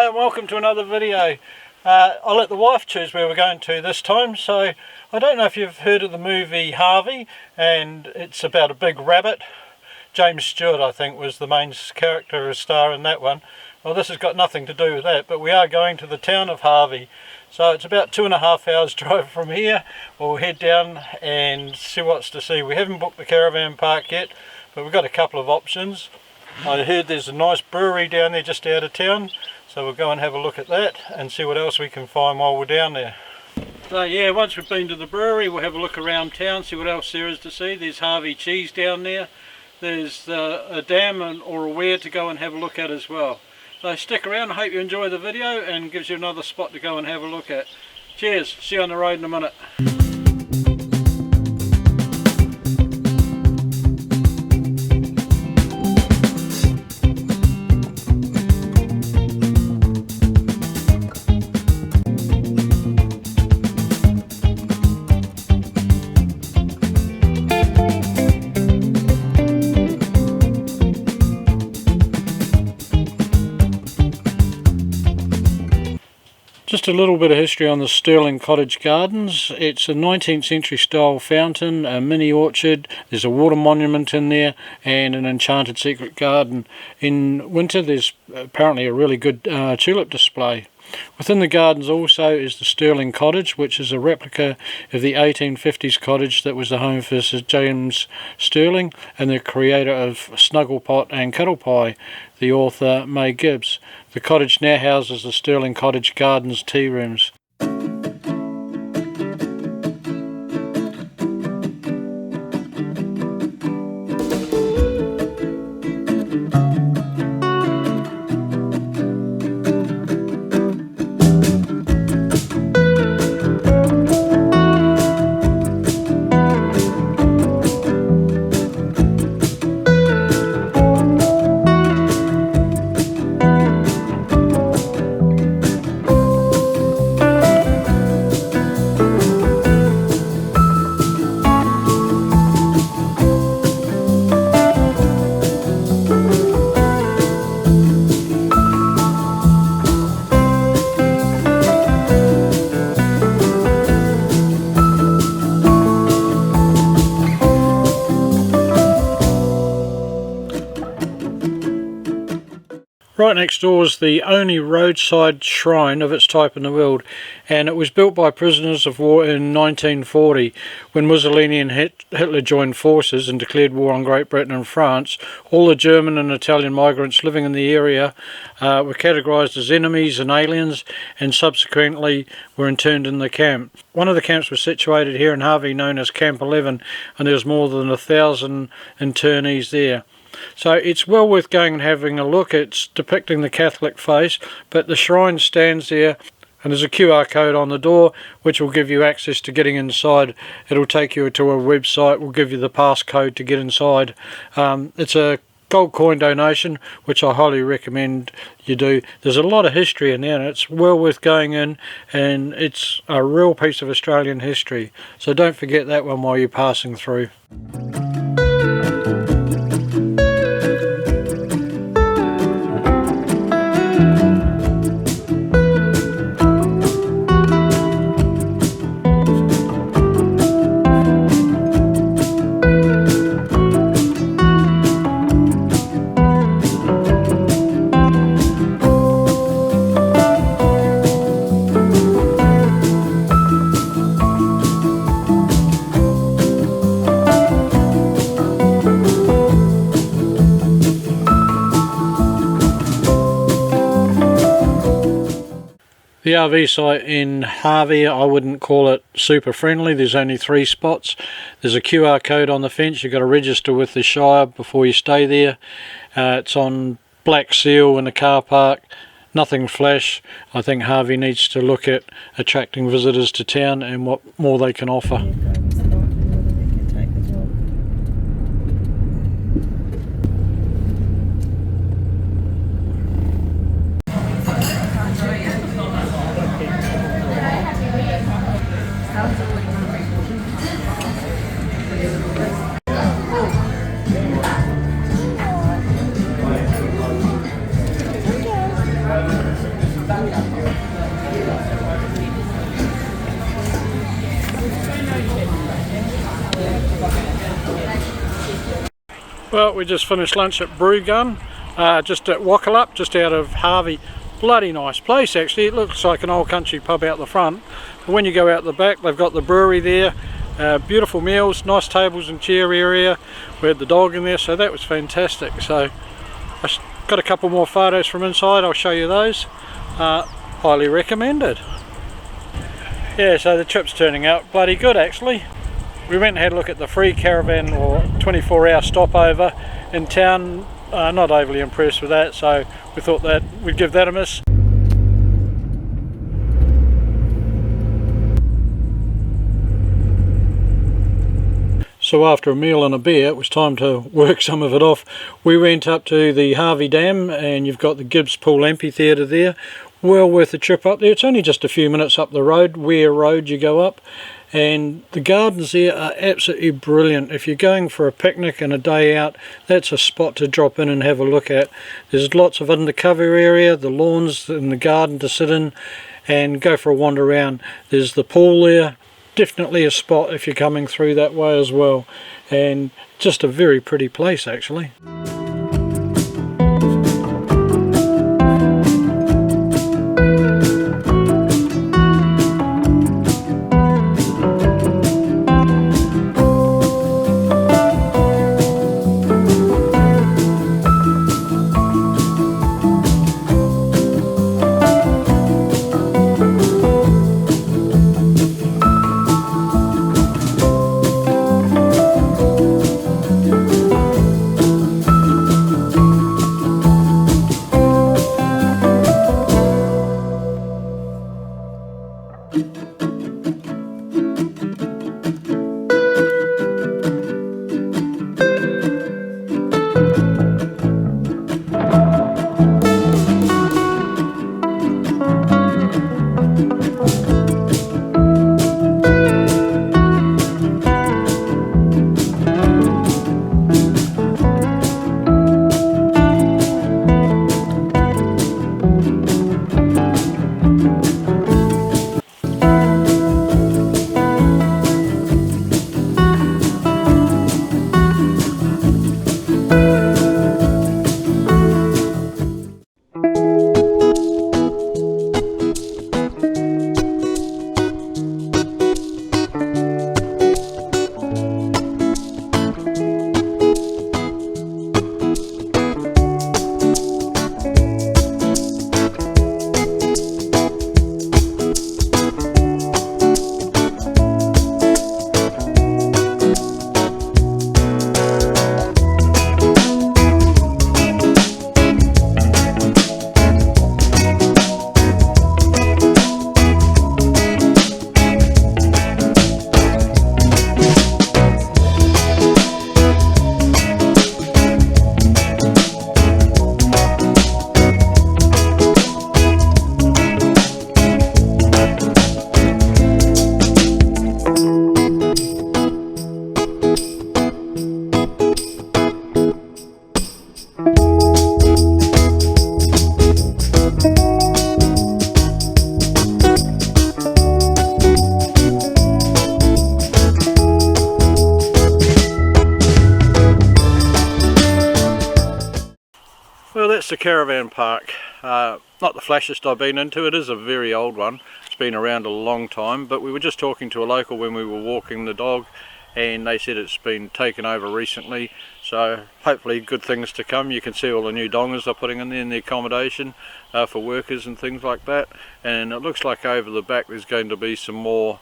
Hello and welcome to another video. I'll let the wife choose where we're going to this time. So I don't know if you've heard of the movie Harvey, and it's about a big rabbit. James Stewart, I think, was the main character or star in that one. Well, this has got nothing to do with that, but we are going to the town of Harvey. So it's about 2.5 hours drive from here. We'll head down and see what's to see. We haven't booked the Caravan Park yet, but we've got a couple of options. I heard there's a nice brewery down there just out of town, so we'll go and have a look at that and see what else we can find while we're down there. So yeah, once we've been to the brewery, we'll have a look around town, see what else there is to see. There's Harvey cheese down there. There's a dam or a weir to go and have a look at as well. So stick around, I hope you enjoy the video and gives you another spot to go and have a look at. Cheers, see you on the road in a minute. Just a little bit of history on the Stirling Cottage Gardens. It's a 19th century style fountain, a mini orchard, there's a water monument in there and an enchanted secret garden. In winter there's apparently a really good tulip display. Within the gardens also is the Stirling Cottage, which is a replica of the 1850s cottage that was the home for Sir James Stirling and the creator of Snugglepot and Cuddle Pie, the author May Gibbs. The cottage now houses the Stirling Cottage Gardens tea rooms. Right next door is the only roadside shrine of its type in the world, and it was built by prisoners of war in 1940 when Mussolini and Hitler joined forces and declared war on Great Britain and France. All the German and Italian migrants living in the area were categorised as enemies and aliens, and subsequently were interned in the camp. One of the camps was situated here in Harvey, known as Camp 11, and there was more than 1,000 internees there. So it's well worth going and having a look. It's depicting the Catholic faith, but the shrine stands there and there's a QR code on the door which will give you access to getting inside. It'll take you to a website, will give you the passcode to get inside. It's a gold coin donation, which I highly recommend you do. There's a lot of history in there and it's well worth going in, and it's a real piece of Australian history. So don't forget that one while you're passing through. The RV site in Harvey, I wouldn't call it super friendly. There's only 3 spots. There's a QR code on the fence. You've got to register with the Shire before you stay there. It's on Black Seal in the car park. Nothing flash. I think Harvey needs to look at attracting visitors to town and what more they can offer. Well, we just finished lunch at Brewgun, just at Wakalup, just out of Harvey. Bloody nice place actually. It looks like an old country pub out the front, but when you go out the back they've got the brewery there. Beautiful meals, nice tables and chair area. We had the dog in there, so that was fantastic. So I got a couple more photos from inside, I'll show you those. Highly recommended. Yeah, so the trip's turning out bloody good actually. We went and had a look at the free caravan or 24-hour stopover in town. Not overly impressed with that, so we thought that we'd give that a miss. So after a meal and a beer, it was time to work some of it off. We went up to the Harvey Dam, and you've got the Gibbs Pool Amphitheatre there. Well worth the trip up there. It's only just a few minutes up the road, Weir Road you go up, and the gardens there are absolutely brilliant. If you're going for a picnic and a day out, that's a spot to drop in and have a look at. There's lots of undercover area, the lawns in the garden to sit in and go for a wander around. There's the pool there, definitely a spot if you're coming through that way as well, and just a very pretty place actually. Well, that's the Caravan Park. Not the flashiest I've been into. It is a very old one. It's been around a long time, but we were just talking to a local when we were walking the dog, and they said it's been taken over recently, so hopefully good things to come. You can see all the new dongers they're putting in there in the accommodation for workers and things like that, and it looks like over the back there's going to be some more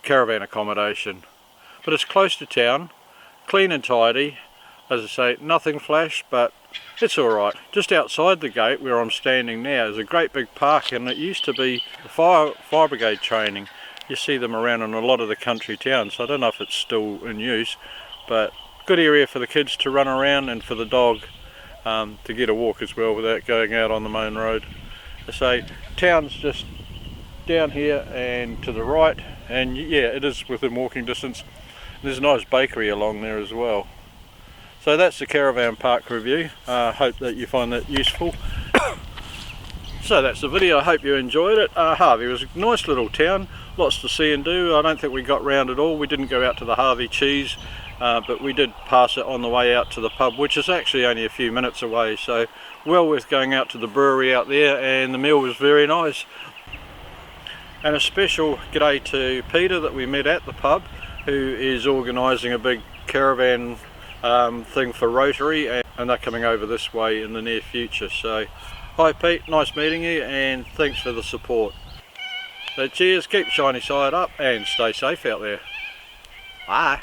caravan accommodation. But it's close to town, clean and tidy. As I say, nothing flash, but it's alright. Just outside the gate where I'm standing now is a great big park, and it used to be fire brigade training. You see them around in a lot of the country towns, so I don't know if it's still in use, but good area for the kids to run around and for the dog to get a walk as well without going out on the main road. I say town's just down here and to the right, and yeah, it is within walking distance. There's a nice bakery along there as well. So that's the Caravan Park review. Hope that you find that useful. So that's the video. I hope you enjoyed it. Harvey was a nice little town, lots to see and do. I don't think we got round at all. We didn't go out to the Harvey cheese but we did pass it on the way out to the pub, which is actually only a few minutes away, so well worth going out to the brewery out there, and the meal was very nice. And a special g'day to Peter that we met at the pub, who is organising a big caravan thing for Rotary, and they're coming over this way in the near future. So hi Pete, nice meeting you, and thanks for the support. So cheers, keep shiny side up and stay safe out there. Bye.